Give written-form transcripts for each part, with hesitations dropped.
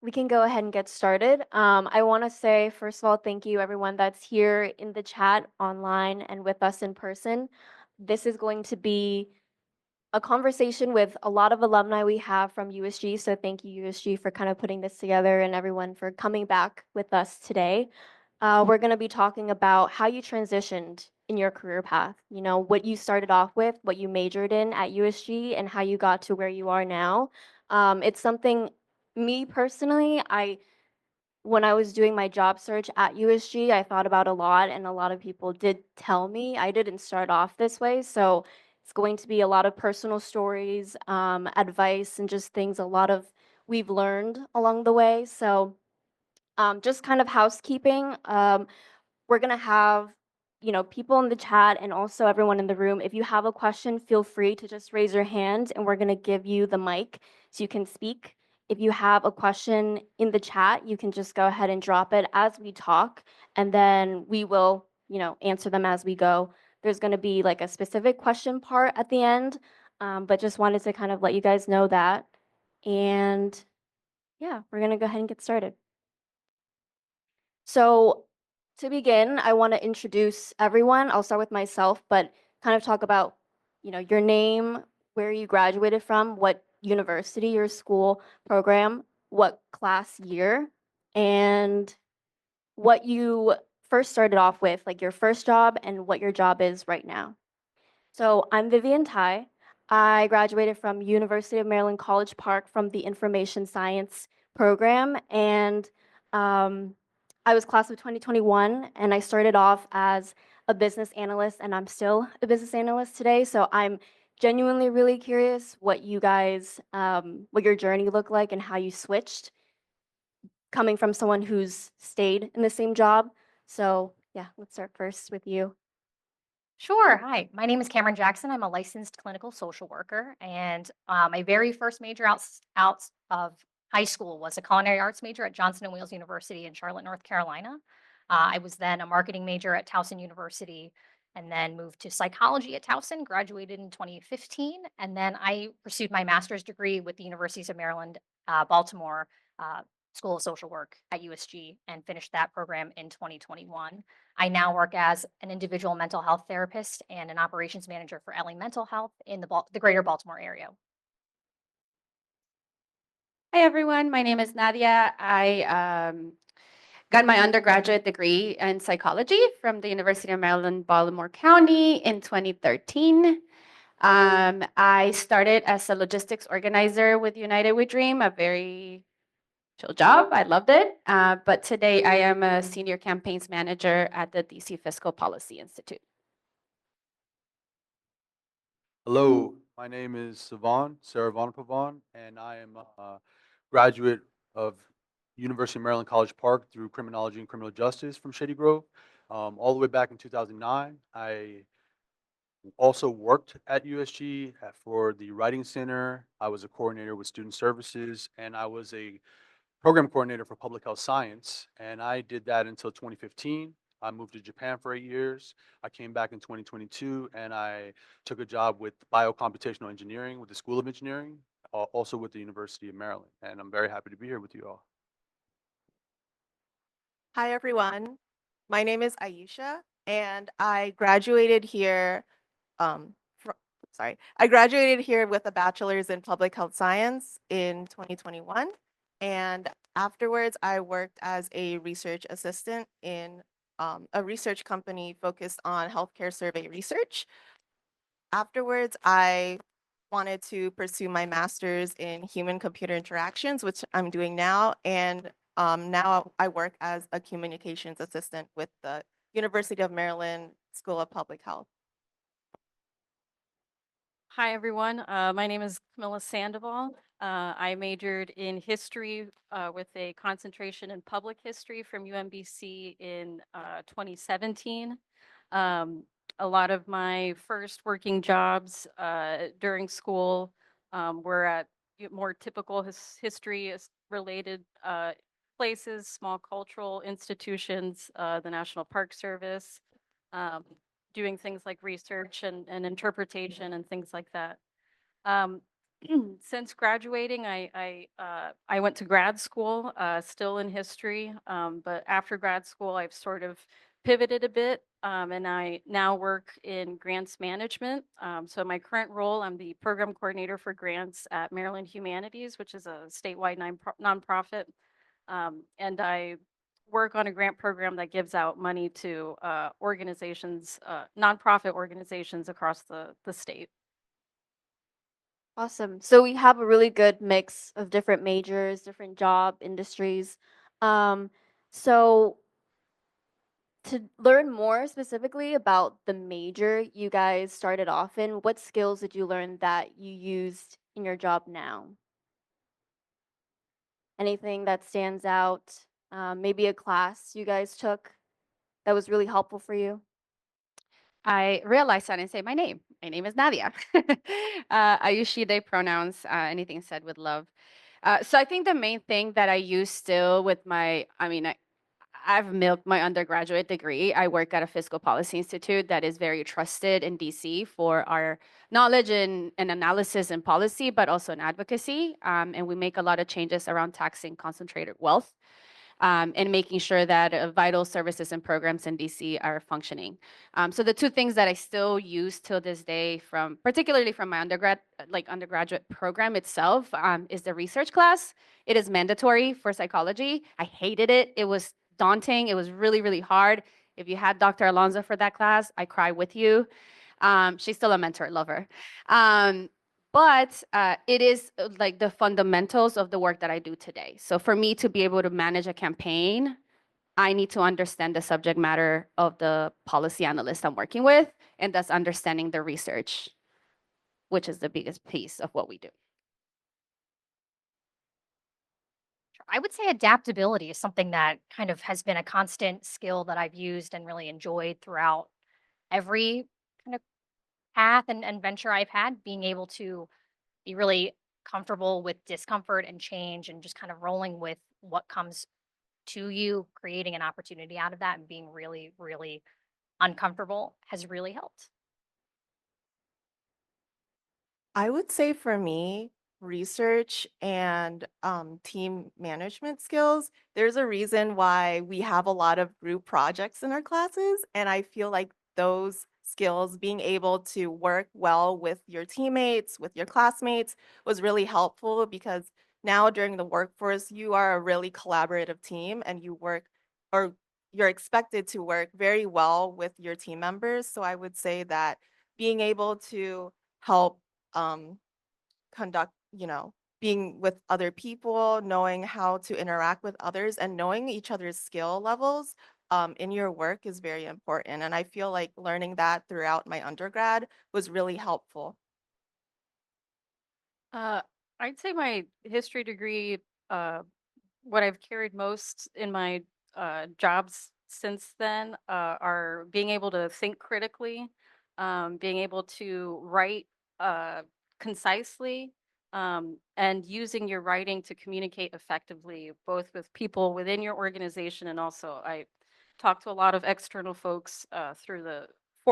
We can go ahead and get started. I want to say, first of all, thank you everyone that's here in the chat, online, and with us in person. This is going to be a conversation with a lot of alumni we have from USG. So thank you, USG, for kind of putting this together and everyone for coming back with us today. We're going to be talking about how you transitioned in your career path. You know, what you started off with, what you majored in at USG, and how you got to where you are now. It's something, me personally, when I was doing my job search at USG, I thought about a lot, and a lot of people did tell me I didn't start off this way. So it's going to be a lot of personal stories, advice, and just things a lot of we've learned along the way. So just kind of housekeeping. We're gonna have, people in the chat and also everyone in the room. If you have a question, feel free to just raise your hand and we're gonna give you the mic so you can speak. If you have a question in the chat, you can just go ahead and drop it as we talk, and then we will, answer them as we go. There's gonna be like a specific question part at the end, but just wanted to kind of let you guys know that. And yeah, we're gonna go ahead and get started. So to begin, I want to introduce everyone. I'll start with myself, but kind of talk about, your name, where you graduated from, what university or school program, what class year, and what you first started off with, like your first job and what your job is right now. So I'm Vivian Tai. I graduated from University of Maryland College Park from the Information Science program, and I was class of 2021, and I started off as a business analyst, and I'm still a business analyst today. So I'm genuinely really curious what you guys, what your journey looked like and how you switched, coming from someone who's stayed in the same job. So yeah, let's start first with you. Sure. Hi, my name is Cameron Jackson. I'm a licensed clinical social worker, and my very first major out of high school was a culinary arts major at Johnson and Wales University in Charlotte, North Carolina. I was then a marketing major at Towson University, and then moved to psychology at Towson. Graduated in 2015, and then I pursued my master's degree with the Universities of Maryland, Baltimore School of Social Work at USG, and finished that program in 2021. I now work as an individual mental health therapist and an operations manager for LA Mental Health in the greater Baltimore area. Hi, everyone. My name is Nadia. I got my undergraduate degree in psychology from the University of Maryland, Baltimore County in 2013. I started as a logistics organizer with United We Dream, a very chill job. I loved it. But today I am a senior campaigns manager at the DC Fiscal Policy Institute. Hello, my name is Sivan, Saravanapavan, and I am a graduate of University of Maryland College Park through Criminology and Criminal Justice from Shady Grove. All the way back in 2009, I also worked at USG for the Writing Center. I was a coordinator with Student Services, and I was a program coordinator for Public Health Science, and I did that until 2015. I moved to Japan for 8 years. I came back in 2022, and I took a job with biocomputational engineering with the School of Engineering, also with the University of Maryland. And I'm very happy to be here with you all. Hi, everyone. My name is Aisha, and I graduated here. I graduated here with a bachelor's in public health science in 2021, and afterwards, I worked as a research assistant in a research company focused on healthcare survey research. Afterwards, I wanted to pursue my master's in human-computer interactions, which I'm doing now, and now I work as a communications assistant with the University of Maryland School of Public Health. Hi, everyone. My name is Camilla Sandoval. I majored in history with a concentration in public history from UMBC in 2017. A lot of my first working jobs during school were at more typical history-related places, small cultural institutions, the National Park Service, doing things like research and interpretation and things like that. since graduating, I went to grad school, still in history. But after grad school, I've sort of pivoted a bit, and I now work in grants management. So my current role, I'm the program coordinator for grants at Maryland Humanities, which is a statewide nonprofit. And I work on a grant program that gives out money to organizations, nonprofit organizations across the state. Awesome. So we have a really good mix of different majors, different job industries. Um, so to learn more specifically about the major you guys started off in, what skills did you learn that you used in your job now? Anything that stands out? Maybe a class you guys took that was really helpful for you? I realized I didn't say my name. My name is Nadia. I use she, they pronouns, anything said with love. So I think the main thing that I use still with I've milked my undergraduate degree. I work at a fiscal policy institute that is very trusted in DC for our knowledge and analysis and policy, but also in advocacy. And we make a lot of changes around taxing concentrated wealth. And making sure that vital services and programs in DC are functioning. So the two things that I still use till this day, particularly from my undergraduate program itself, is the research class. It is mandatory for psychology. I hated it. It was daunting. It was really, really hard. If you had Dr. Alonso for that class, I cry with you. She's still a mentor, love her. But it is like the fundamentals of the work that I do today. So for me to be able to manage a campaign, I need to understand the subject matter of the policy analyst I'm working with, and thus understanding the research, which is the biggest piece of what we do. I would say adaptability is something that kind of has been a constant skill that I've used and really enjoyed throughout every kind of path and venture I've had, being able to be really comfortable with discomfort and change and just kind of rolling with what comes to you, creating an opportunity out of that and being really, really uncomfortable has really helped. I would say for me, research and team management skills, there's a reason why we have a lot of group projects in our classes. And I feel like those skills, being able to work well with your teammates, with your classmates, was really helpful because now during the workforce, you are a really collaborative team and you work or you're expected to work very well with your team members. So I would say that being able to help um, conduct, being with other people, knowing how to interact with others, and knowing each other's skill levels in your work is very important. And I feel like learning that throughout my undergrad was really helpful. Uh, I'd say my history degree, uh, what I've carried most in my jobs since then are being able to think critically, being able to write concisely, and using your writing to communicate effectively, both with people within your organization and also I talk to a lot of external folks for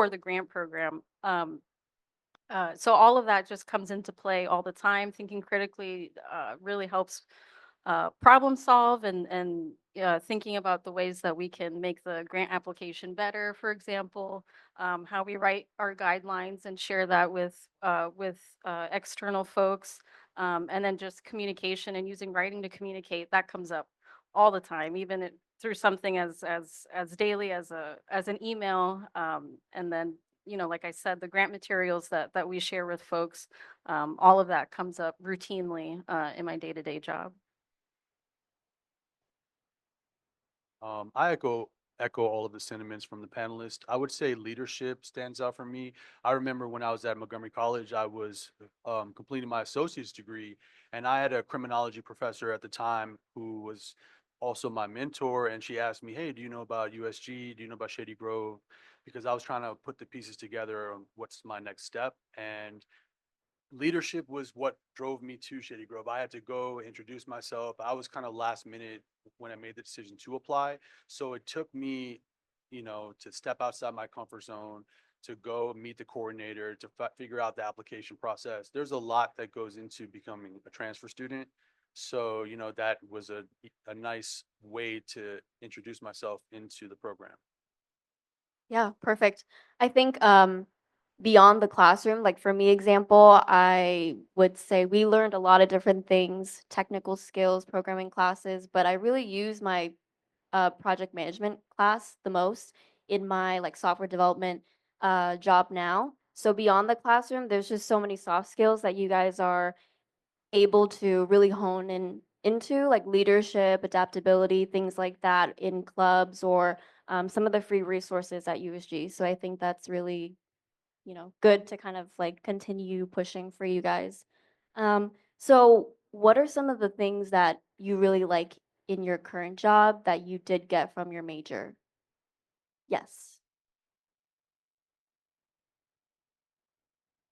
the grant program. So all of that just comes into play all the time. Thinking critically really helps problem solve and thinking about the ways that we can make the grant application better. For example, how we write our guidelines and share that with external folks, and then just communication and using writing to communicate. That comes up all the time, even through something as daily as an email, and then like I said, the grant materials that we share with folks, all of that comes up routinely in my day-to-day job. I echo all of the sentiments from the panelists. I would say leadership stands out for me. I remember when I was at Montgomery College, I was completing my associate's degree, and I had a criminology professor at the time who was also my mentor, and she asked me, "Hey, do you know about USG? Do you know about Shady Grove?" Because I was trying to put the pieces together on what's my next step, and leadership was what drove me to Shady Grove. I had to go introduce myself. I was kind of last minute when I made the decision to apply. So it took me, to step outside my comfort zone, to go meet the coordinator, to figure out the application process. There's a lot that goes into becoming a transfer student. So, that was a nice way to introduce myself into the program. Yeah, perfect. I think beyond the classroom, like for me example, I would say we learned a lot of different things, technical skills, programming classes, but I really use my project management class the most in my like software development job now. So beyond the classroom, there's just so many soft skills that you guys are able to really hone into, like leadership, adaptability, things like that in clubs or some of the free resources at USG. So I think that's really, good to kind of like continue pushing for you guys. So what are some of the things that you really like in your current job that you did get from your major? Yes.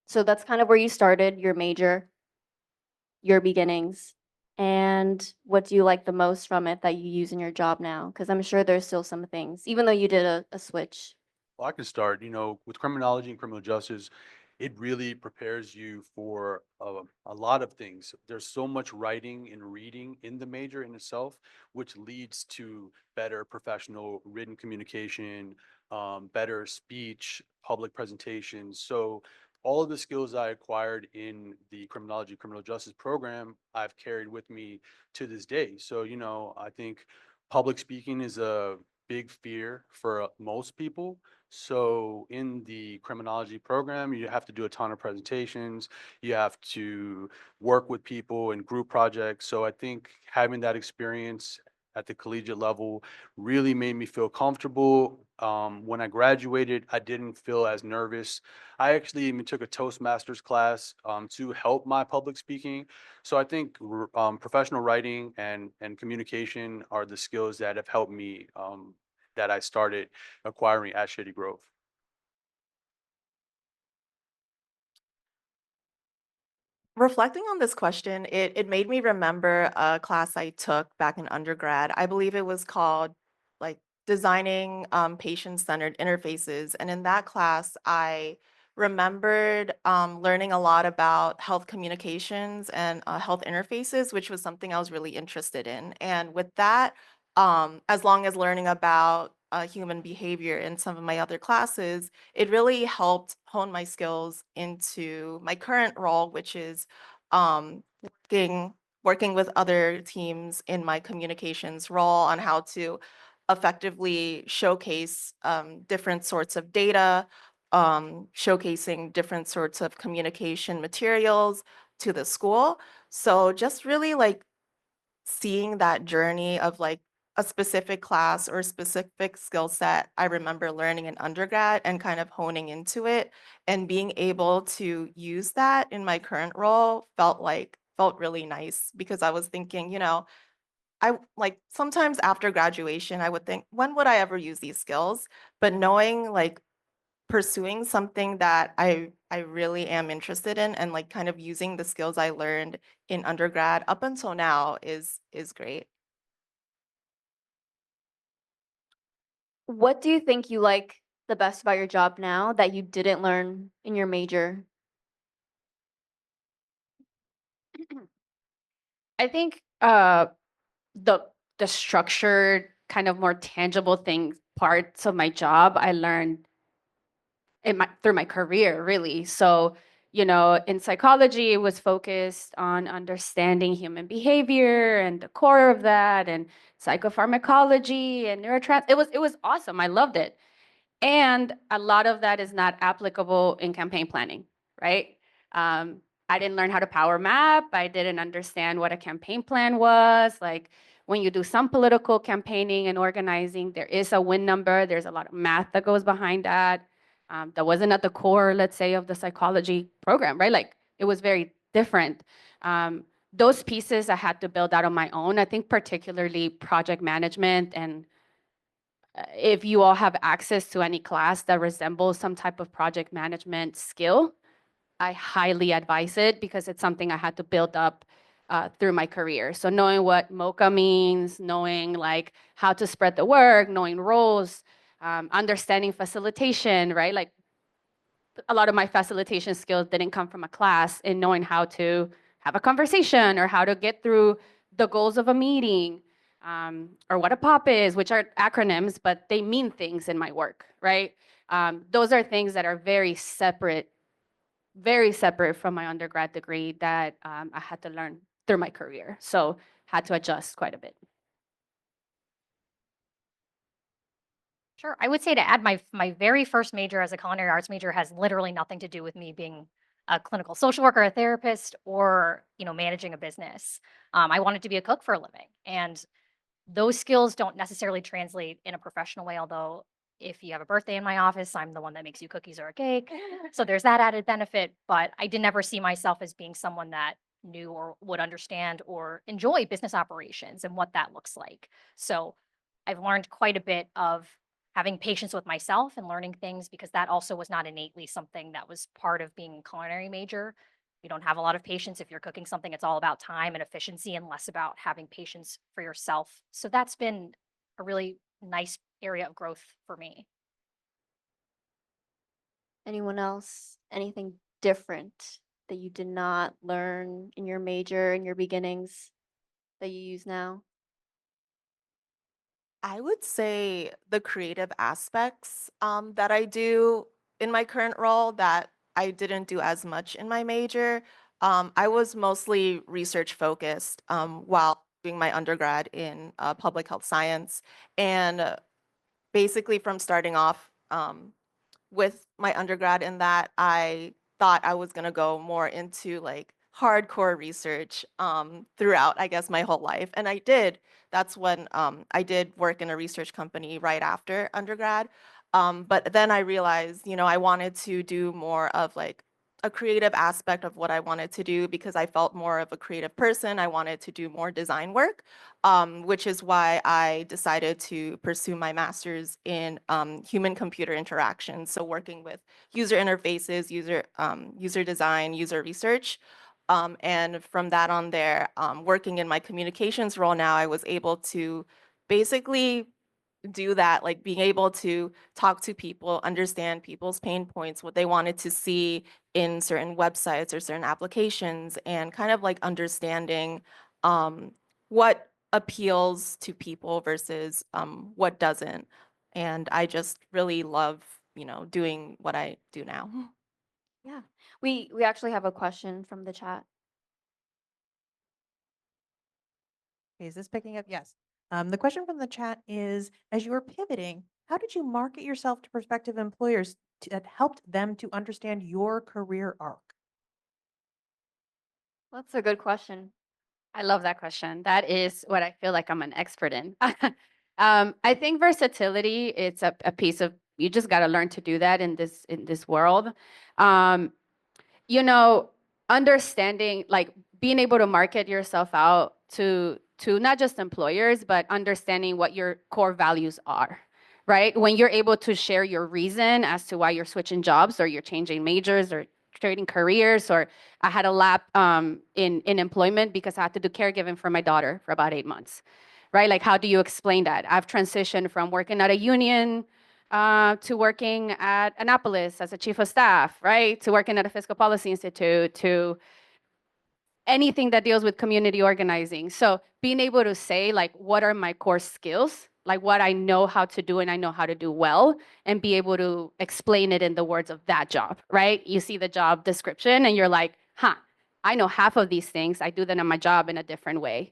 So that's kind of where you started your major, your beginnings. And what do you like the most from it that you use in your job now? Because I'm sure there's still some things, even though you did a switch. Well, I can start, with criminology and criminal justice, it really prepares you for a lot of things. There's so much writing and reading in the major in itself, which leads to better professional written communication, better speech, public presentations. So all of the skills I acquired in the criminology criminal justice program, I've carried with me to this day. So, I think public speaking is a big fear for most people. So in the criminology program, you have to do a ton of presentations. You have to work with people in group projects. So I think having that experience at the collegiate level really made me feel comfortable. When I graduated, I didn't feel as nervous. I actually even took a Toastmasters class to help my public speaking. So I think professional writing and communication are the skills that have helped me that I started acquiring at Shady Grove. Reflecting on this question, it made me remember a class I took back in undergrad. I believe it was called like designing patient-centered interfaces. And in that class, I remembered learning a lot about health communications and health interfaces, which was something I was really interested in. And with that, as long as learning about human behavior in some of my other classes, it really helped hone my skills into my current role, which is working with other teams in my communications role on how to effectively showcase different sorts of data, showcasing different sorts of communication materials to the school. So just really like seeing that journey of like a specific class or specific skill set I remember learning in undergrad and kind of honing into it and being able to use that in my current role felt really nice because I was thinking, I like sometimes after graduation I would think, when would I ever use these skills? But knowing like pursuing something that I really am interested in and like kind of using the skills I learned in undergrad up until now is great. What do you think you like the best about your job now that you didn't learn in your major? I think the the structured kind of more tangible things parts of my job I learned through my career really. So in psychology it was focused on understanding human behavior and the core of that, and psychopharmacology and neurotrans. It was awesome. I loved it. And a lot of that is not applicable in campaign planning, right? Um, I didn't learn how to power map. I didn't understand what a campaign plan was. Like when you do some political campaigning and organizing, there is a win number. There's a lot of math that goes behind that. That wasn't at the core, let's say, of the psychology program, right? Like it was very different. Those pieces I had to build out on my own. I think particularly project management, and if you all have access to any class that resembles some type of project management skill, I highly advise it because it's something I had to build up through my career. So knowing what MOCA means, knowing like how to spread the work, knowing roles, understanding facilitation, right? Like a lot of my facilitation skills didn't come from a class in knowing how to have a conversation or how to get through the goals of a meeting, or what a POP is, which are acronyms, but they mean things in my work, right? Those are things that are very separate from my undergrad degree that I had to learn through my career. So had to adjust quite a bit. Sure. I would say to add my very first major as a culinary arts major has literally nothing to do with me being a clinical social worker, a therapist, or managing a business. I wanted to be a cook for a living, and those skills don't necessarily translate in a professional way. Although if you have a birthday in my office, I'm the one that makes you cookies or a cake, so there's that added benefit. But I did never see myself as being someone that knew or would understand or enjoy business operations and what that looks like. So I've learned quite a bit of having patience with myself and learning things, because that also was not innately something that was part of being a culinary major. You don't have a lot of patience if you're cooking something. It's all about time and efficiency and less about having patience for yourself. So that's been a really nice area of growth for me. Anyone else? Anything different that you did not learn in your major, in your beginnings, that you use now? I would say the creative aspects that I do in my current role that I didn't do as much in my major. I was mostly research focused while doing my undergrad in public health science. And basically, from starting off with my undergrad in that, I thought I was going to go more into like hardcore research throughout, I guess, my whole life. And I did. That's when I did work in a research company right after undergrad. But then I realized, I wanted to do more of like a creative aspect of what I wanted to do because I felt more of a creative person. I wanted to do more design work, which is why I decided to pursue my master's in human-computer interaction. So working with user interfaces, user design, user research. And from that on there, working in my communications role now, I was able to basically do that, like being able to talk to people, understand people's pain points, what they wanted to see in certain websites or certain applications, and kind of like understanding what appeals to people versus what doesn't. And I just really love, doing what I do now. Yeah. We actually have a question from the chat. Okay, is this picking up? Yes. The question from the chat is, as you were pivoting, how did you market yourself to prospective employers that helped them to understand your career arc? That's a good question. I love that question. That is what I feel like I'm an expert in. I think versatility, it's a piece of, you just got to learn to do that in this world. Understanding, like being able to market yourself out to not just employers, but understanding what your core values are, right? When you're able to share your reason as to why you're switching jobs or you're changing majors or trading careers, or I had a lap in employment because I had to do caregiving for my daughter for about 8 months, right? Like, how do you explain that? I've transitioned from working at a union to working at Annapolis as a chief of staff, right? To working at a Fiscal Policy Institute, to anything that deals with community organizing. So being able to say, like, what are my core skills, like what I know how to do and I know how to do well, and be able to explain it in the words of that job, right? You see the job description and you're like, I know half of these things. I do them in my job in a different way.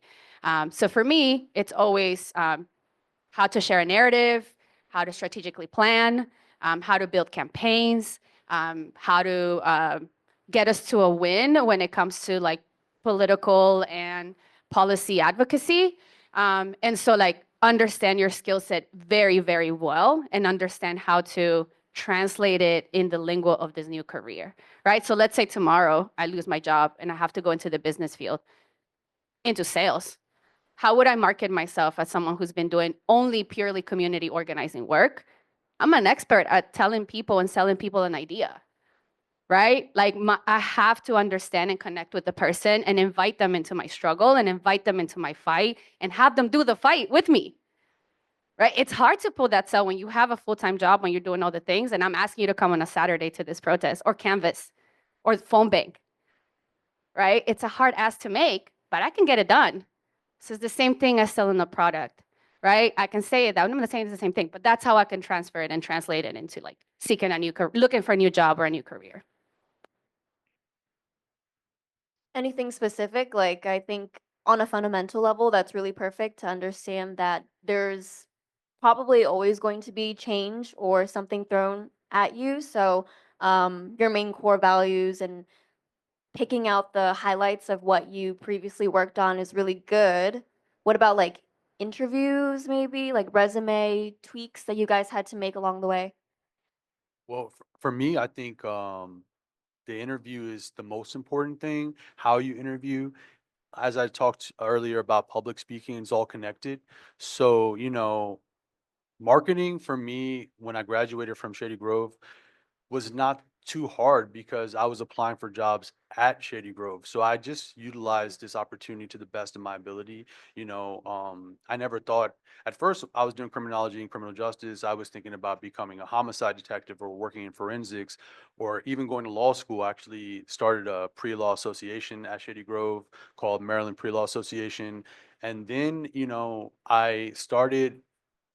So for me, it's always how to share a narrative, how to strategically plan, how to build campaigns, how to get us to a win when it comes to like political and policy advocacy. And so like understand your skill set very, very well and understand how to translate it in the lingo of this new career, right? So let's say tomorrow I lose my job and I have to go into the business field, into sales. How would I market myself as someone who's been doing only purely community organizing work? I'm an expert at telling people and selling people an idea, right? Like I have to understand and connect with the person and invite them into my struggle and invite them into my fight and have them do the fight with me, right? It's hard to pull that cell when you have a full-time job, when you're doing all the things, and I'm asking you to come on a Saturday to this protest or Canvas or phone bank, right? It's a hard ask to make, but I can get it done. So it's the same thing as selling a product, right? I can say that I'm not saying it's the same thing, but that's how I can transfer it and translate it into like seeking a new, looking for a new job or a new career. Anything specific? Like, I think on a fundamental level, that's really perfect to understand that there's probably always going to be change or something thrown at you. So, your main core values and picking out the highlights of what you previously worked on is really good. What about like interviews, maybe like resume tweaks that you guys had to make along the way? Well, for me, I think the interview is the most important thing. How you interview, as I talked earlier about public speaking, is all connected. So, marketing for me when I graduated from Shady Grove was not too hard because I was applying for jobs at Shady Grove. So I just utilized this opportunity to the best of my ability. I never thought at first I was doing criminology and criminal justice. I was thinking about becoming a homicide detective or working in forensics or even going to law school. I actually started a pre-law association at Shady Grove called Maryland Pre-Law Association. And then, I started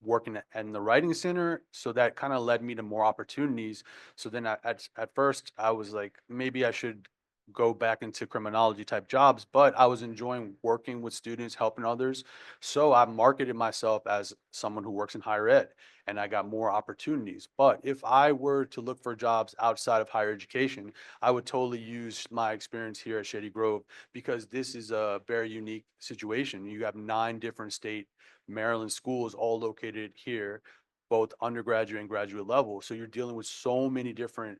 working in the writing center. So that kind of led me to more opportunities. So then at first I was like, maybe I should go back into criminology type jobs, but I was enjoying working with students, helping others. So I marketed myself as someone who works in higher ed and I got more opportunities. But if I were to look for jobs outside of higher education, I would totally use my experience here at Shady Grove because this is a very unique situation. You have 9 different state Maryland schools all located here, both undergraduate and graduate level. So you're dealing with so many different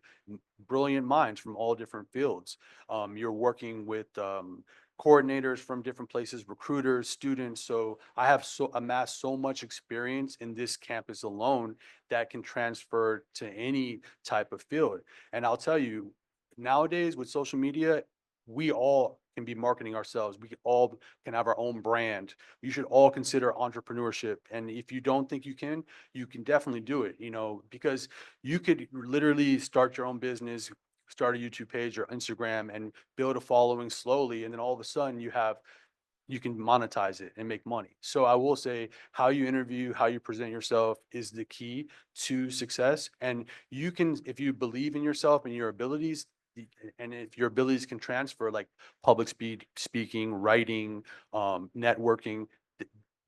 brilliant minds from all different fields. You're working with coordinators from different places, recruiters, students. So I have amassed so much experience in this campus alone that can transfer to any type of field. And I'll tell you, nowadays with social media, we all can be marketing ourselves. We all can have our own brand. You should all consider entrepreneurship. And if you don't think you can definitely do it, because you could literally start your own business, start a YouTube page or Instagram and build a following slowly. And then all of a sudden you can monetize it and make money. So I will say how you interview, how you present yourself is the key to success. And you can, if you believe in yourself and your abilities, and if your abilities can transfer like public speaking, writing, networking,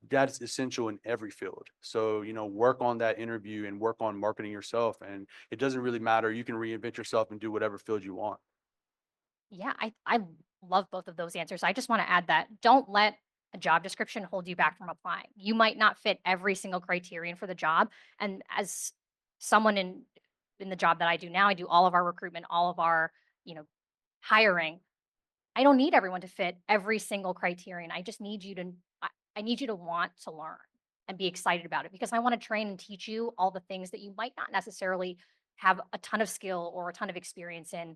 that's essential in every field. So, work on that interview and work on marketing yourself. And it doesn't really matter. You can reinvent yourself and do whatever field you want. Yeah, I love both of those answers. I just want to add that don't let a job description hold you back from applying. You might not fit every single criterion for the job. And as someone in the job that I do now, I do all of our recruitment, all of our, you know, hiring. I don't need everyone to fit every single criterion. I just need you to I need you to want to learn and be excited about it because I want to train and teach you all the things that you might not necessarily have a ton of skill or a ton of experience in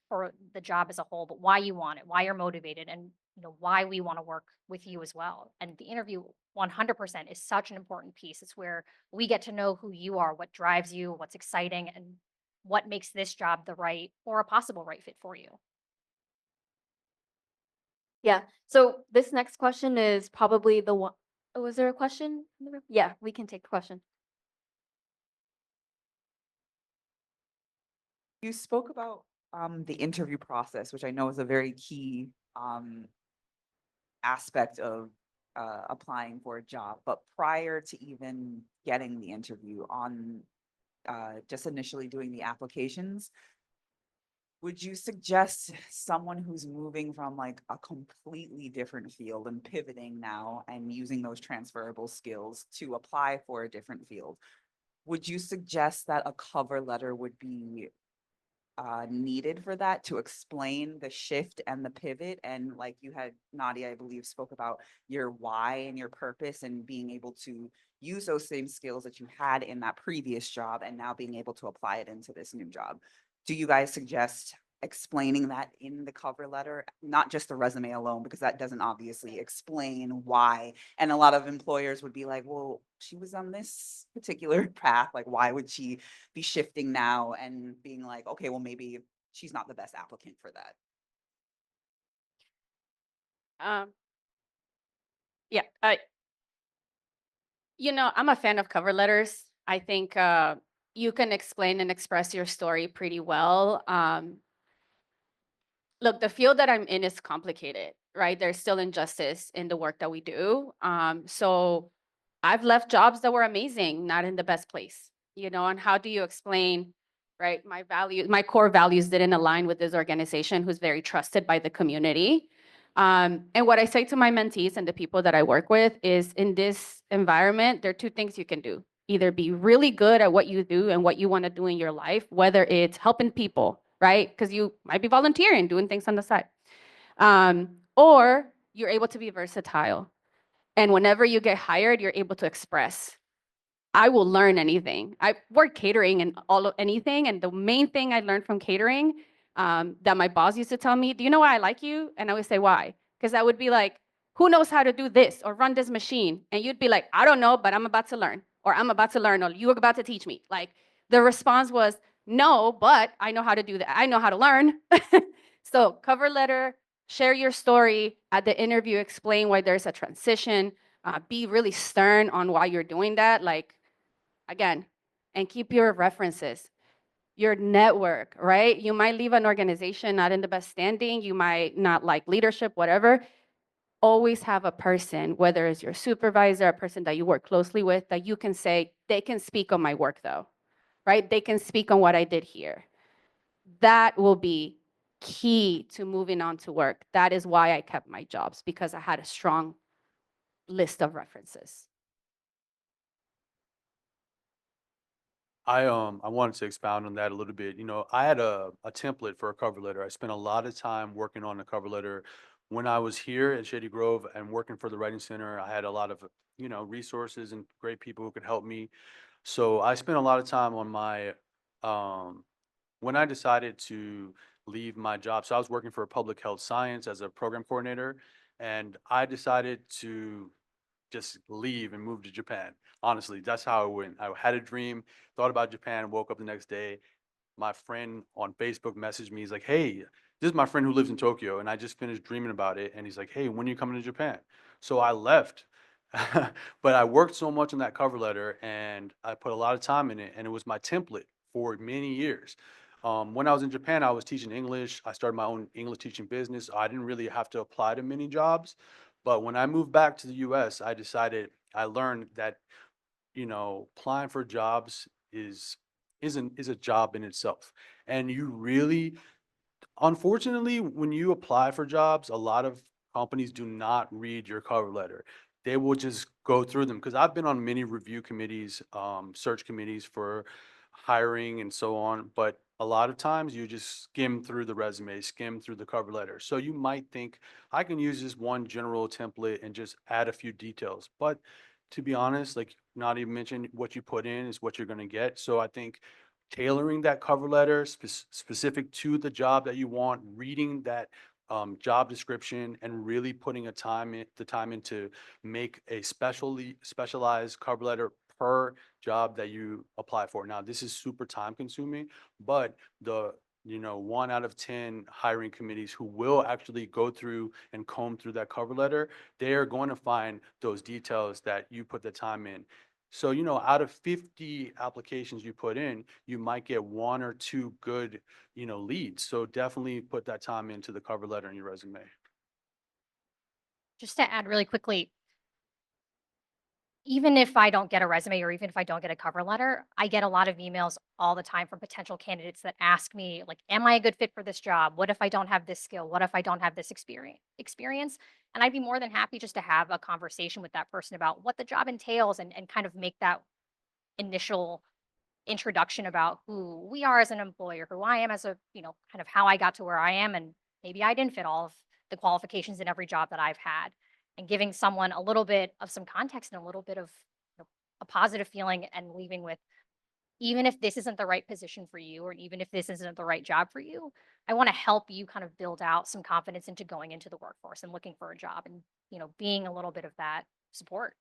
for the job as a whole, but why you want it, why you're motivated, and why we want to work with you as well. And the interview 100% is such an important piece. It's where we get to know who you are, what drives you, what's exciting, and what makes this job the right or a possible right fit for you. Yeah. So this next question is probably the one. Oh, was there a question in the room? Yeah, we can take the question. You spoke about the interview process, which I know is a very key aspect of applying for a job. But prior to even getting the interview on just initially doing the applications, would you suggest someone who's moving from like a completely different field and pivoting now and using those transferable skills to apply for a different field? Would you suggest that a cover letter would be needed for that to explain the shift and the pivot? And like you had, Nadia, I believe, spoke about your why and your purpose and being able to use those same skills that you had in that previous job and now being able to apply it into this new job. Do you guys suggest explaining that in the cover letter, not just the resume alone, because that doesn't obviously explain why. And a lot of employers would be like, well, she was on this particular path. Like, why would she be shifting now and being like, okay, well, maybe she's not the best applicant for that. Yeah, I'm a fan of cover letters. I think you can explain and express your story pretty well. Look, the field that I'm in is complicated, right? There's still injustice in the work that we do. So I've left jobs that were amazing, not in the best place, and how do you explain, right? My core values didn't align with this organization who's very trusted by the community. And what I say to my mentees and the people that I work with is in this environment, there are two things you can do. Either be really good at what you do and what you want to do in your life, whether it's helping people, right? Because you might be volunteering, doing things on the side. Or you're able to be versatile. And whenever you get hired, you're able to express. I will learn anything. I work catering and anything. And the main thing I learned from catering that my boss used to tell me, do you know why I like you? And I would say, why? Because I would be like, who knows how to do this or run this machine? And you'd be like, I don't know, but I'm about to learn. Or I'm about to learn, or you're about to teach me. Like the response was, no, but I know how to do that. I know how to learn. So cover letter, share your story at the interview, explain why there's a transition, be really stern on why you're doing that. Like, again, and keep your references, your network, right? You might leave an organization not in the best standing. You might not like leadership, whatever. Always have a person, whether it's your supervisor, a person that you work closely with, that you can say, they can speak on my work though, right? They can speak on what I did here. That will be key to moving on to work. That is why I kept my jobs, because I had a strong list of references. I wanted to expound on that a little bit. I had a template for a cover letter. I spent a lot of time working on the cover letter when I was here at Shady Grove and working for the Writing Center. I had a lot of resources and great people who could help me. So I spent a lot of time on my when I decided to leave my job. So I was working for public health science as a program coordinator, and I decided to just leave and move to Japan. Honestly, that's how it went. I had a dream, thought about Japan, woke up the next day. My friend on Facebook messaged me. He's like, hey, this is my friend who lives in Tokyo, and I just finished dreaming about it. And he's like, hey, when are you coming to Japan? So I left. But I worked so much on that cover letter and I put a lot of time in it, and it was my template for many years. When I was in Japan, I was teaching English. I started my own English teaching business. I didn't really have to apply to many jobs. But when I moved back to the US, I learned that, applying for jobs is a job in itself. And you really, unfortunately, when you apply for jobs, a lot of companies do not read your cover letter. They will just go through them, because I've been on many review committees, search committees for hiring and so on. But a lot of times you just skim through the resume, skim through the cover letter. So you might think I can use this one general template and just add a few details. But to be honest, like not even mention what you put in is what you're going to get. So I think tailoring that cover letter specific to the job that you want, reading that job description, and really putting the time in to make a specialized cover letter per job that you apply for. Now, this is super time consuming, but the 1 out of 10 hiring committees who will actually go through and comb through that cover letter, they are going to find those details that you put the time in. So, out of 50 applications you put in, you might get 1 or 2 good, leads. So definitely put that time into the cover letter and your resume. Just to add really quickly, even if I don't get a resume or even if I don't get a cover letter, I get a lot of emails all the time from potential candidates that ask me, like, am I a good fit for this job? What if I don't have this skill? What if I don't have this experience? And I'd be more than happy just to have a conversation with that person about what the job entails and kind of make that initial introduction about who we are as an employer, who I am as a, kind of how I got to where I am. And maybe I didn't fit all of the qualifications in every job that I've had, and giving someone a little bit of some context and a little bit of a positive feeling, and leaving with, even if this isn't the right position for you, or even if this isn't the right job for you, I want to help you kind of build out some confidence into going into the workforce and looking for a job and, being a little bit of that support.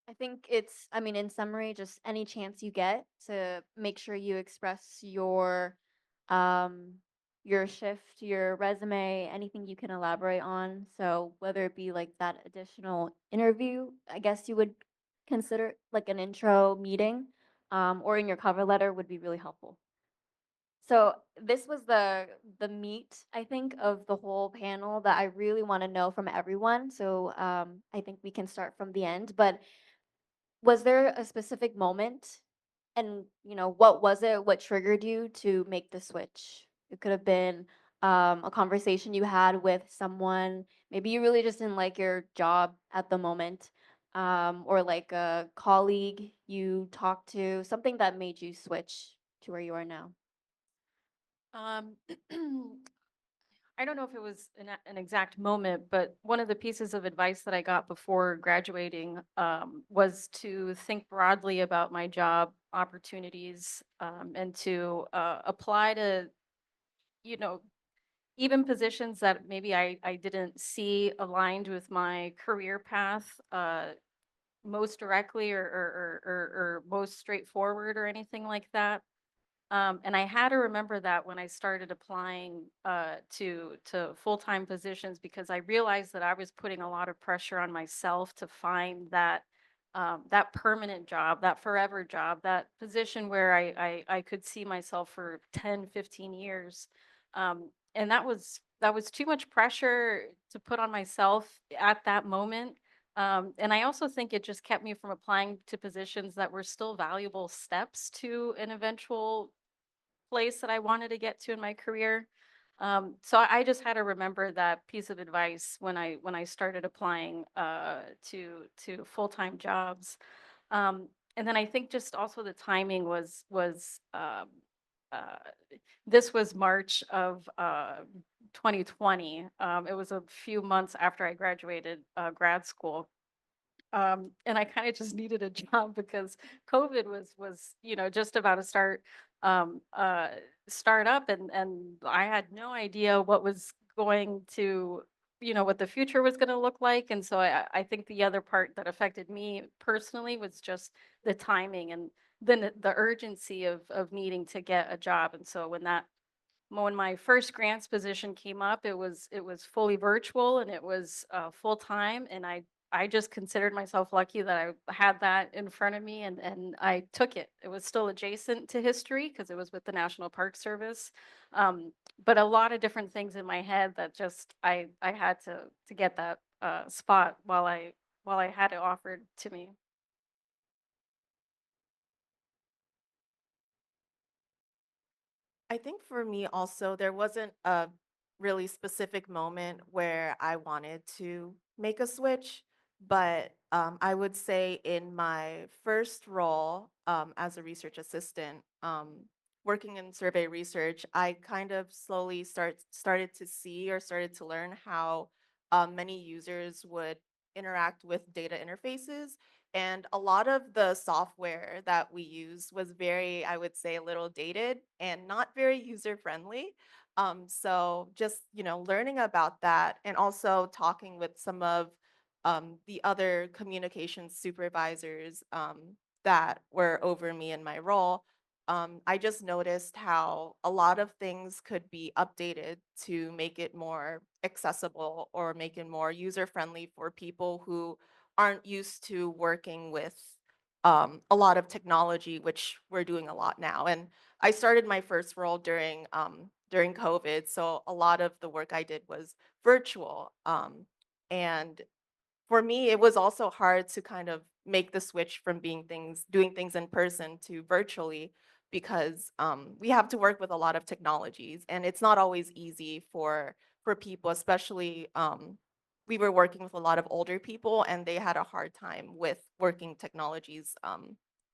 I think it's, I mean, in summary, just any chance you get to make sure you express um, your shift, your resume, anything you can elaborate on. So whether it be like that additional interview, I guess you would consider like an intro meeting, or in your cover letter would be really helpful. So this was the meat, I think, of the whole panel that I really want to know from everyone. So I think we can start from the end, but was there a specific moment, and what was it, what triggered you to make the switch? It could have been a conversation you had with someone, maybe you really just didn't like your job at the moment, or like a colleague you talked to, something that made you switch to where you are now. Um, I don't know if it was an exact moment, but one of the pieces of advice that I got before graduating was to think broadly about my job opportunities, and to apply to, you know, even positions that maybe I didn't see aligned with my career path most directly, or most straightforward or anything like that. And I had to remember that when I started applying to full-time positions, because I realized that I was putting a lot of pressure on myself to find that permanent job, that forever job, that position where I could see myself for 10, 15 years. And that was too much pressure to put on myself at that moment. And I also think it just kept me from applying to positions that were still valuable steps to an eventual place that I wanted to get to in my career. So I just had to remember that piece of advice when I started applying to full-time jobs. And then I think just also the timing was uh, this was March of 2020. It was a few months after I graduated grad school. And I kind of just needed a job because COVID was just about to um, uh, start up, and I had no idea what was going to what the future was going to look like. And so I think the other part that affected me personally was just the timing, and then the urgency of needing to get a job. And so when my first grants position came up, it was fully virtual, and it was full time, and I just considered myself lucky that I had that in front of me, and I took it. It was still adjacent to history because it was with the National Park Service, but a lot of different things in my head that just I had to get that spot while I had it offered to me. I think for me also, there wasn't a really specific moment where I wanted to make a switch, but I would say in my first role as a research assistant, working in survey research, I kind of slowly started to see or started to learn how many users would interact with data interfaces. And a lot of the software that we use was very, I would say, a little dated and not very user friendly. So just, learning about that and also talking with some of the other communications supervisors that were over me in my role, I just noticed how a lot of things could be updated to make it more accessible or make it more user friendly for people who aren't used to working with a lot of technology, which we're doing a lot now. And I started my first role during COVID, so a lot of the work I did was virtual. And for me, it was also hard to kind of make the switch from doing things in person to virtually because we have to work with a lot of technologies, and it's not always easy for people, especially we were working with a lot of older people, and they had a hard time with working technologies,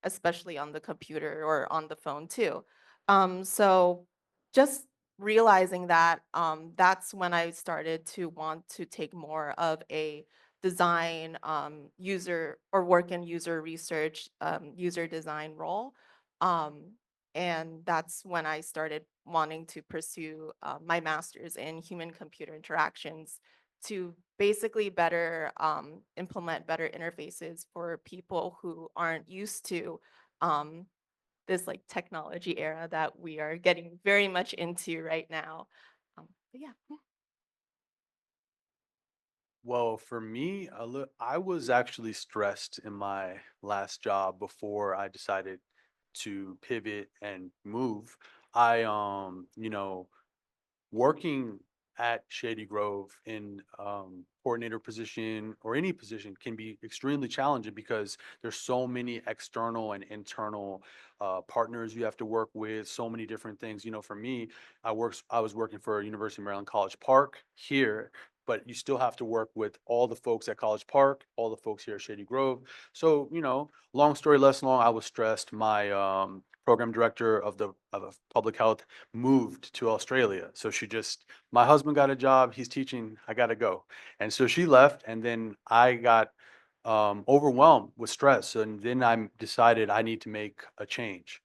especially on the computer or on the phone too. So just realizing that, that's when I started to want to take more of a design, user or work in user research, user design role. And that's when I started wanting to pursue my master's in human computer interactions to basically better implement better interfaces for people who aren't used to um, this like technology era that we are getting very much into right now. But yeah. Well, for me, I was actually stressed in my last job before I decided to pivot and move. Working at Shady Grove in coordinator position or any position can be extremely challenging because there's so many external and internal partners you have to work with, so many different things. For me, I was working for University of Maryland College Park here, but you still have to work with all the folks at College Park, all the folks here at Shady Grove. So, long story less long, I was stressed. My program director of public health moved to Australia. So my husband got a job, he's teaching, I got to go. And so she left, and then I got overwhelmed with stress. And then I decided I need to make a change.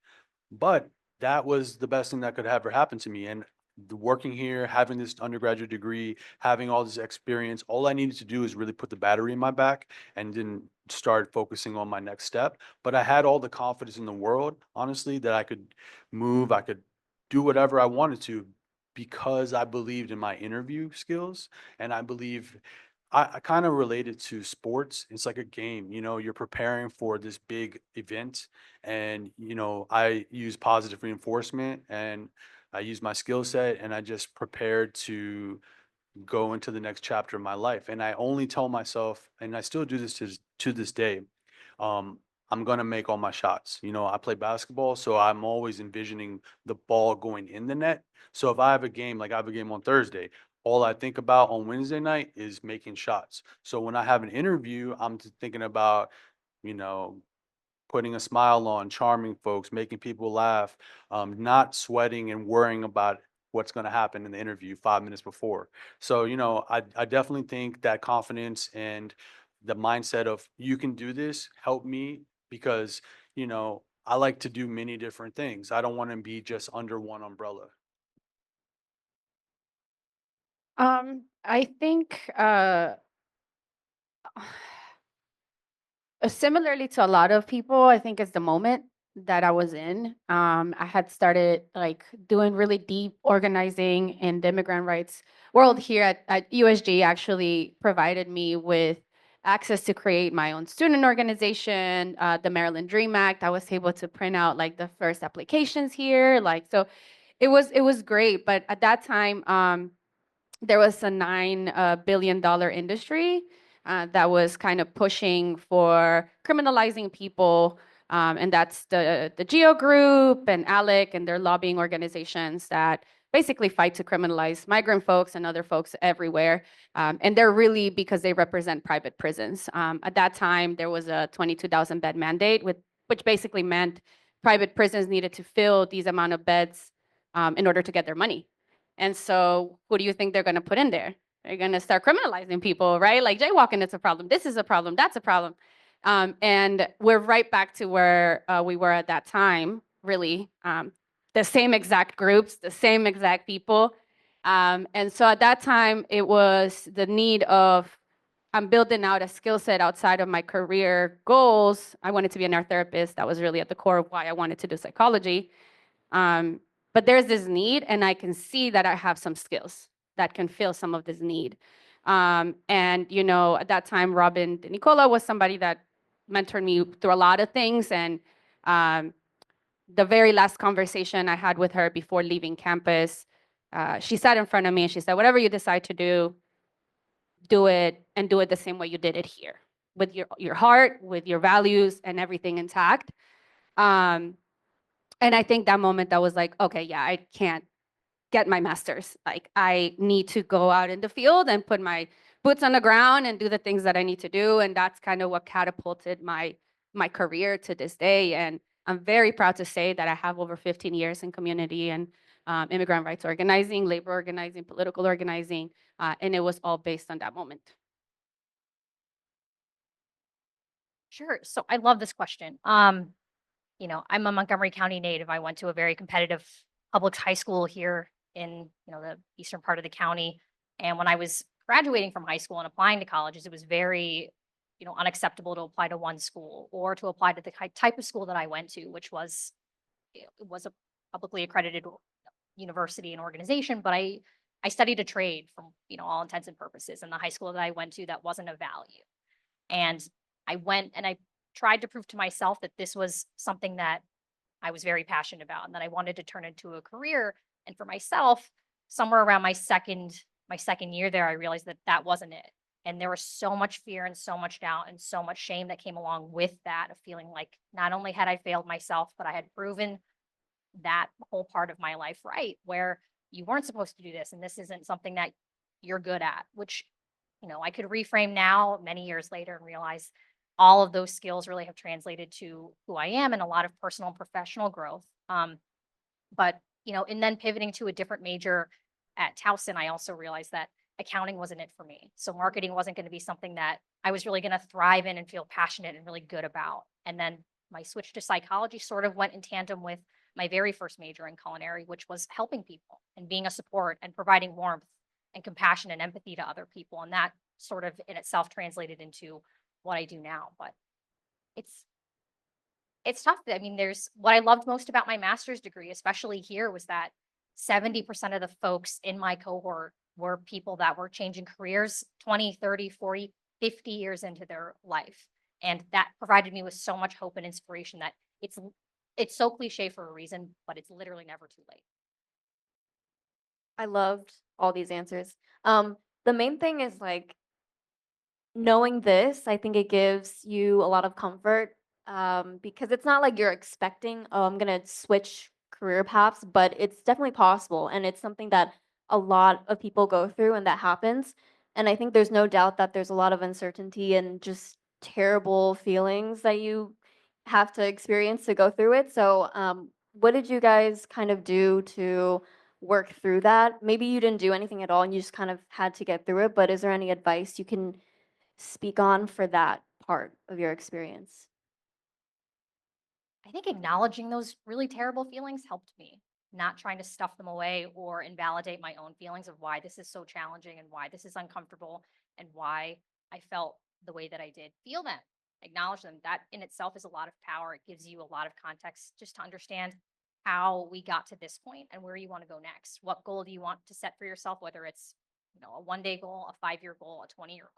But that was the best thing that could ever happen to me. And working here, having this undergraduate degree, having all this experience, all I needed to do is really put the battery in my back and then start focusing on my next step. But I had all the confidence in the world, honestly, that I could move, I could do whatever I wanted to because I believed in my interview skills. And I believe I kind of related to sports. It's like a game, you're preparing for this big event, and I use positive reinforcement, and I use my skill set, and I just prepared to go into the next chapter of my life. And I only tell myself, and I still do this to this day, um, I'm gonna make all my shots. I play basketball, so I'm always envisioning the ball going in the net. So if I have a game, like I have a game on Thursday, all I think about on Wednesday night is making shots. So when I have an interview, I'm thinking about, you know, putting a smile on, charming folks, making people laugh, not sweating and worrying about what's going to happen in the interview 5 minutes before. So, I definitely think that confidence and the mindset of you can do this helped me because, I like to do many different things. I don't want to be just under one umbrella. I think similarly to a lot of people, I think it's the moment that I was in. I had started like doing really deep organizing in the immigrant rights world here at USG. Actually provided me with access to create my own student organization, the Maryland Dream Act. I was able to print out like the first applications here, so it was great. But at that time, there was a $9 billion industry that was kind of pushing for criminalizing people. And that's the GEO Group and ALEC and their lobbying organizations that basically fight to criminalize migrant folks and other folks everywhere. And they're really because they represent private prisons. At that time, there was a 22,000 bed mandate, which basically meant private prisons needed to fill these amount of beds in order to get their money. And so who do you think they're going to put in there? They're going to start criminalizing people, right? Like jaywalking is a problem. This is a problem. That's a problem. And we're right back to where we were at that time, really. The same exact groups, the same exact people. And so at that time, it was the need of I'm building out a skill set outside of my career goals. I wanted to be an art therapist. That was really at the core of why I wanted to do psychology. Um, but there's this need, and I can see that I have some skills that can fill some of this need. And at that time, Robin De Nicola was somebody that mentored me through a lot of things. And the very last conversation I had with her before leaving campus, she sat in front of me and she said, "Whatever you decide to do it and do it the same way you did it here, with your heart, with your values, and everything intact." And I think that moment that was like, okay, yeah, I can't get my master's. Like I need to go out in the field and put my boots on the ground and do the things that I need to do. And that's kind of what catapulted my career to this day. And I'm very proud to say that I have over 15 years in community and immigrant rights organizing, labor organizing, political organizing, and it was all based on that moment. Sure. So I love this question. I'm a Montgomery County native. I went to a very competitive public high school here in, the eastern part of the county. And when I was graduating from high school and applying to colleges, it was very, unacceptable to apply to one school or to apply to the type of school that I went to, which was it was a publicly accredited university and organization, but I studied a trade from, all intents and purposes. And the high school that I went to, that wasn't of value. And I went and I tried to prove to myself that this was something that I was very passionate about and that I wanted to turn into a career. And for myself, somewhere around my second year there, I realized that that wasn't it. And there was so much fear and so much doubt and so much shame that came along with that, of feeling like not only had I failed myself, but I had proven that whole part of my life right, where you weren't supposed to do this and this isn't something that you're good at, which, I could reframe now many years later and realize all of those skills really have translated to who I am and a lot of personal and professional growth. But, and then pivoting to a different major at Towson, I also realized that accounting wasn't it for me. So marketing wasn't going to be something that I was really going to thrive in and feel passionate and really good about. And then my switch to psychology sort of went in tandem with my very first major in culinary, which was helping people and being a support and providing warmth and compassion and empathy to other people. And that sort of in itself translated into what I do now. But it's it's tough. I mean, there's what I loved most about my master's degree, especially here, was that 70% of the folks in my cohort were people that were changing careers 20, 30, 40, 50 years into their life. And that provided me with so much hope and inspiration that it's so cliche for a reason, but it's literally never too late. I loved all these answers. The main thing is like knowing this, I think it gives you a lot of comfort, because it's not like you're expecting, oh, I'm gonna switch career paths, but it's definitely possible, and it's something that a lot of people go through, and that happens. And I think there's no doubt that there's a lot of uncertainty and just terrible feelings that you have to experience to go through it. So, what did you guys kind of do to work through that? Maybe you didn't do anything at all, and you just kind of had to get through it. But is there any advice you can speak on for that part of your experience? I think acknowledging those really terrible feelings helped me, not trying to stuff them away or invalidate my own feelings of why this is so challenging and why this is uncomfortable and why I felt the way that I did. Feel them, acknowledge them. That in itself is a lot of power. It gives you a lot of context just to understand how we got to this point and where you want to go next. What goal do you want to set for yourself, whether it's, a 1-day goal, a 5-year goal, a 20-year goal.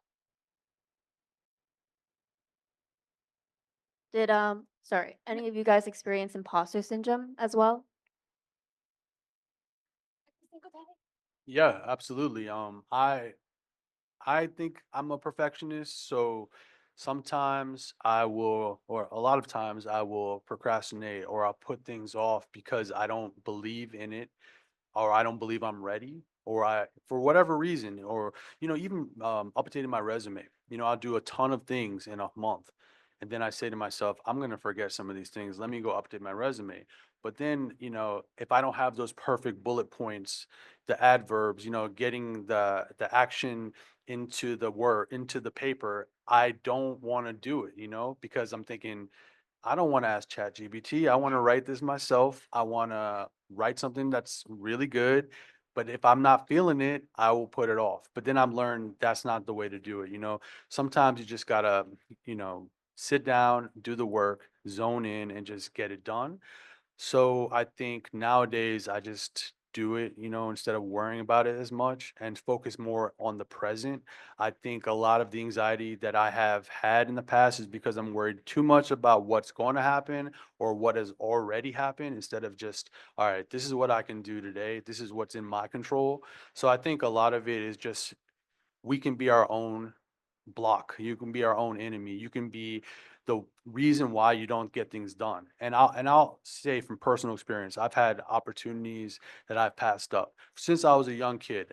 Did sorry, any of you guys experience imposter syndrome as well? Yeah, absolutely. I think I'm a perfectionist, so sometimes I will, or a lot of times I will procrastinate or I'll put things off because I don't believe in it or I don't believe I'm ready, or I, for whatever reason, or, even updating my resume. I'll do a ton of things in a month. And then I say to myself, I'm going to forget some of these things. Let me go update my resume. But then, if I don't have those perfect bullet points, the adverbs, getting the action into the word, into the paper, I don't want to do it, because I'm thinking, I don't want to ask ChatGPT. I want to write this myself. I want to write something that's really good. But if I'm not feeling it, I will put it off. But then I've learned that's not the way to do it. Sometimes you just gotta, sit down, do the work, zone in, and just get it done. So I think nowadays I just do it, instead of worrying about it as much and focus more on the present. I think a lot of the anxiety that I have had in the past is because I'm worried too much about what's going to happen or what has already happened instead of just, all right, this is what I can do today. This is what's in my control. So I think a lot of it is just we can be our own block. You can be our own enemy. You can be the reason why you don't get things done. And I'll say from personal experience, I've had opportunities that I've passed up since I was a young kid.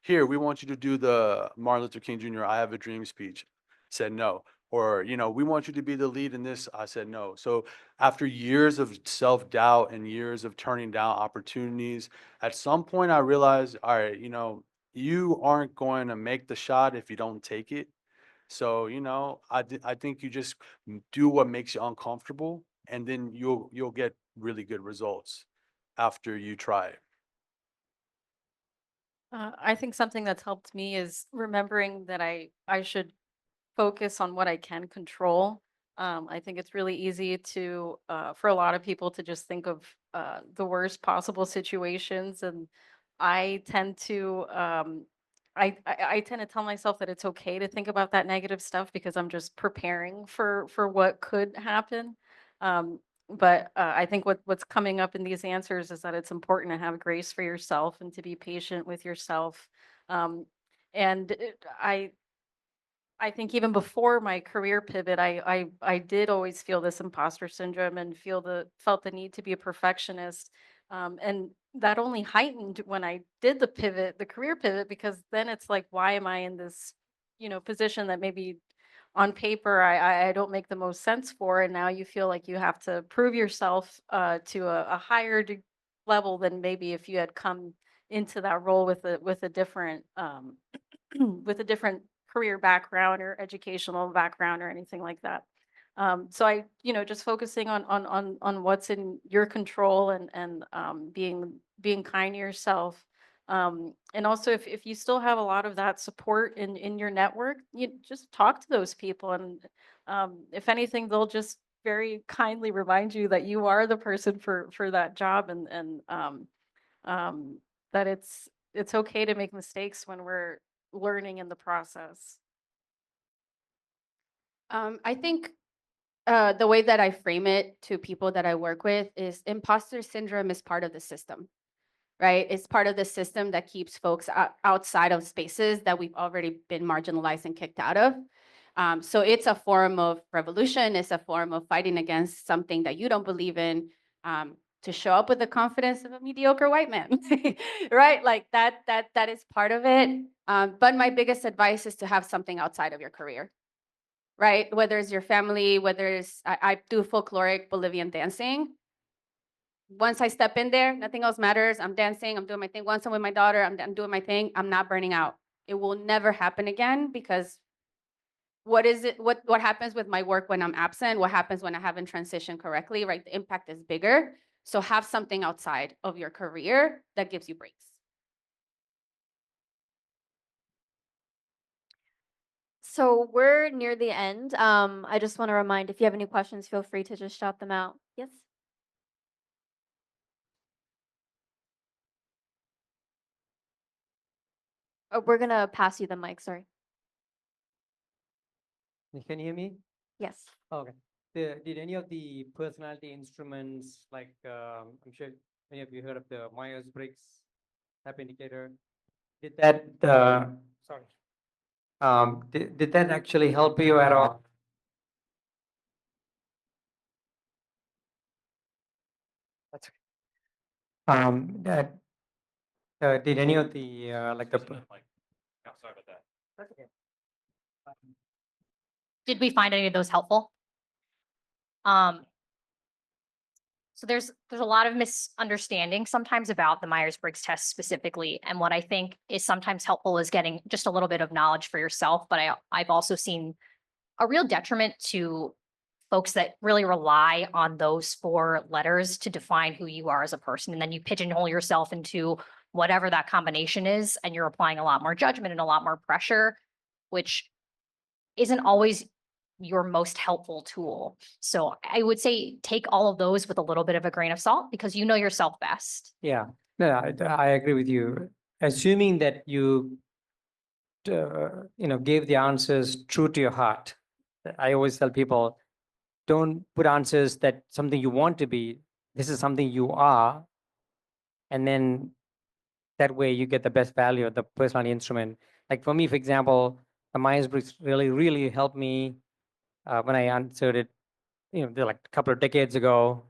Here we want you to do the Martin Luther King Jr. I Have a Dream speech. Said no. Or, we want you to be the lead in this. I said no. So after years of self-doubt and years of turning down opportunities, at some point I realized, all right, you aren't going to make the shot if you don't take it. So, I think you just do what makes you uncomfortable, and then you'll get really good results after you try it. I think something that's helped me is remembering that I should focus on what I can control. I think it's really easy to for a lot of people to just think of the worst possible situations, and I tend to I tend to tell myself that it's okay to think about that negative stuff because I'm just preparing for what could happen. But I think what's coming up in these answers is that it's important to have grace for yourself and to be patient with yourself. Um, and I think even before my career pivot, I did always feel this imposter syndrome and felt the need to be a perfectionist. And that only heightened when I did the career pivot, because then it's like, why am I in this, position that maybe on paper I don't make the most sense for, and now you feel like you have to prove yourself to a higher level than maybe if you had come into that role with a different with a different career background or educational background or anything like that. So just focusing on what's in your control, and being kind to yourself. And also, if you still have a lot of that support in your network, you just talk to those people, and if anything, they'll just very kindly remind you that you are the person for that job, and um, that it's okay to make mistakes when we're learning in the process. I think the way that I frame it to people that I work with is imposter syndrome is part of the system, right? It's part of the system that keeps folks outside of spaces that we've already been marginalized and kicked out of. So it's a form of revolution. It's a form of fighting against something that you don't believe in, to show up with the confidence of a mediocre white man, right? Like that is part of it. But my biggest advice is to have something outside of your career, right? Whether it's your family, whether it's, I do folkloric Bolivian dancing. Once I step in there, nothing else matters. I'm dancing, I'm doing my thing. Once I'm with my daughter, I'm doing my thing. I'm not burning out. It will never happen again, because what happens with my work when I'm absent? What happens when I haven't transitioned correctly, right? The impact is bigger. So have something outside of your career that gives you breaks. So we're near the end. I just want to remind, if you have any questions, feel free to just shout them out. Yes? Oh, we're gonna pass you the mic, sorry. Can you hear me? Yes. Okay. Did any of the personality instruments, like I'm sure many of you heard of the Myers-Briggs type indicator, did that sorry, did that actually help you at all? That's okay. That did any of the like the sorry about that. That's okay. Did we find any of those helpful? So there's a lot of misunderstanding sometimes about the Myers-Briggs test specifically. And what I think is sometimes helpful is getting just a little bit of knowledge for yourself. But I've also seen a real detriment to folks that really rely on those 4 letters to define who you are as a person. And then you pigeonhole yourself into whatever that combination is, and you're applying a lot more judgment and a lot more pressure, which isn't always your most helpful tool. So I would say take all of those with a little bit of a grain of salt, because you know yourself best. Yeah, no, I agree with you. Assuming that you gave the answers true to your heart. I always tell people, don't put answers that something you want to be. This is something you are, and then that way you get the best value of the personality instrument. Like for me, for example, the Myers-Briggs really helped me when I answered it. Like a couple of decades ago,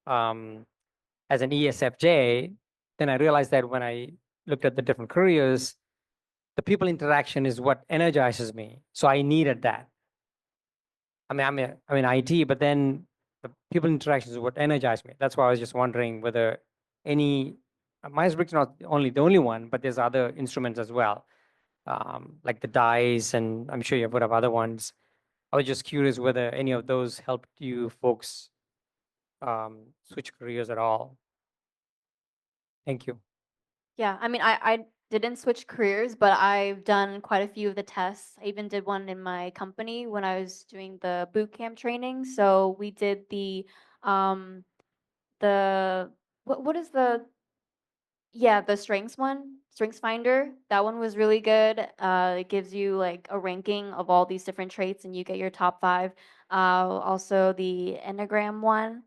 as an ESFJ. Then I realized that when I looked at the different careers, the people interaction is what energizes me. So I needed that. I mean, I'm in IT, but then the people interaction is what energized me. That's why I was just wondering whether any Myers-Briggs not only the only one, but there's other instruments as well. like the dice, and I'm sure you would have other ones. I was just curious whether any of those helped you folks switch careers at all. Thank you. Yeah, I mean, I didn't switch careers, but I've done quite a few of the tests. I even did one in my company when I was doing the boot camp training. So we did um the what is the yeah, the strengths one, strengths finder. That one was really good. It gives you like a ranking of all these different traits and you get your top 5. Also the Enneagram one.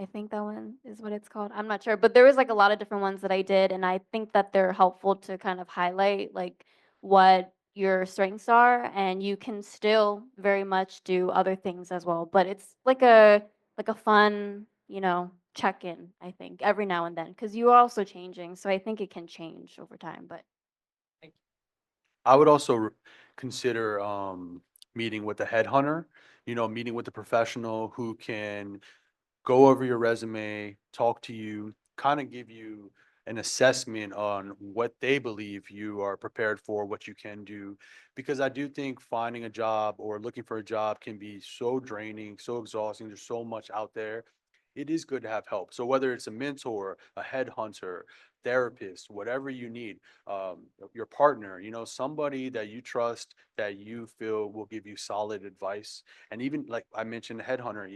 I think that one is what it's called. I'm not sure, but there was like a lot of different ones that I did, and I think that they're helpful to kind of highlight like what your strengths are, and you can still very much do other things as well. But it's like a fun, check-in, I think, every now and then, because you are also changing. So I think it can change over time. But I would also consider meeting with a headhunter, meeting with a professional who can go over your resume, talk to you, kind of give you an assessment on what they believe you are prepared for, what you can do. Because I do think finding a job or looking for a job can be so draining, so exhausting. There's so much out there. It is good to have help. So whether it's a mentor, a headhunter, therapist, whatever you need, your partner, somebody that you trust, that you feel will give you solid advice. And even like I mentioned, a headhunter,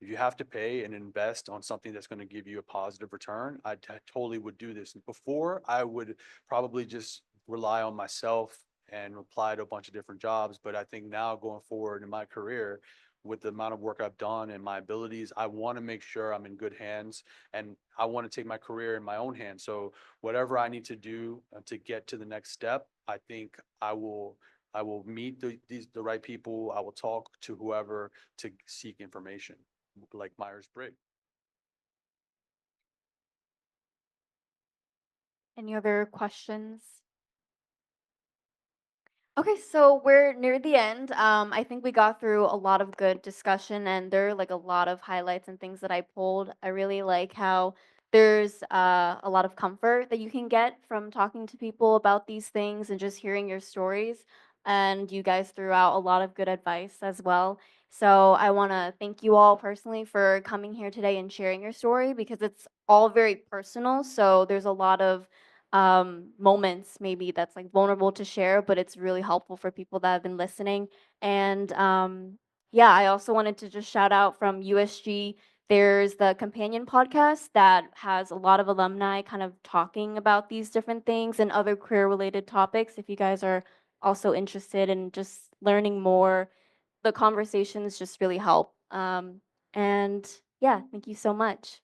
if you have to pay and invest on something that's going to give you a positive return, I totally would do this. Before, I would probably just rely on myself and apply to a bunch of different jobs. But I think now going forward in my career, with the amount of work I've done and my abilities, I want to make sure I'm in good hands, and I want to take my career in my own hands. So whatever I need to do to get to the next step, I think I will meet the right people. I will talk to whoever to seek information, like Myers-Briggs. any other questions? Okay, so we're near the end. I think we got through a lot of good discussion, and there are like a lot of highlights and things that I pulled. I really like how there's a lot of comfort that you can get from talking to people about these things and just hearing your stories. And you guys threw out a lot of good advice as well. So I want to thank you all personally for coming here today and sharing your story because it's all very personal. So there's a lot of moments maybe that's like vulnerable to share, but it's really helpful for people that have been listening. And yeah, I also wanted to just shout out from USG. There's the companion podcast that has a lot of alumni kind of talking about these different things and other career related topics. If you guys are also interested in just learning more, the conversations just really help. And yeah, thank you so much.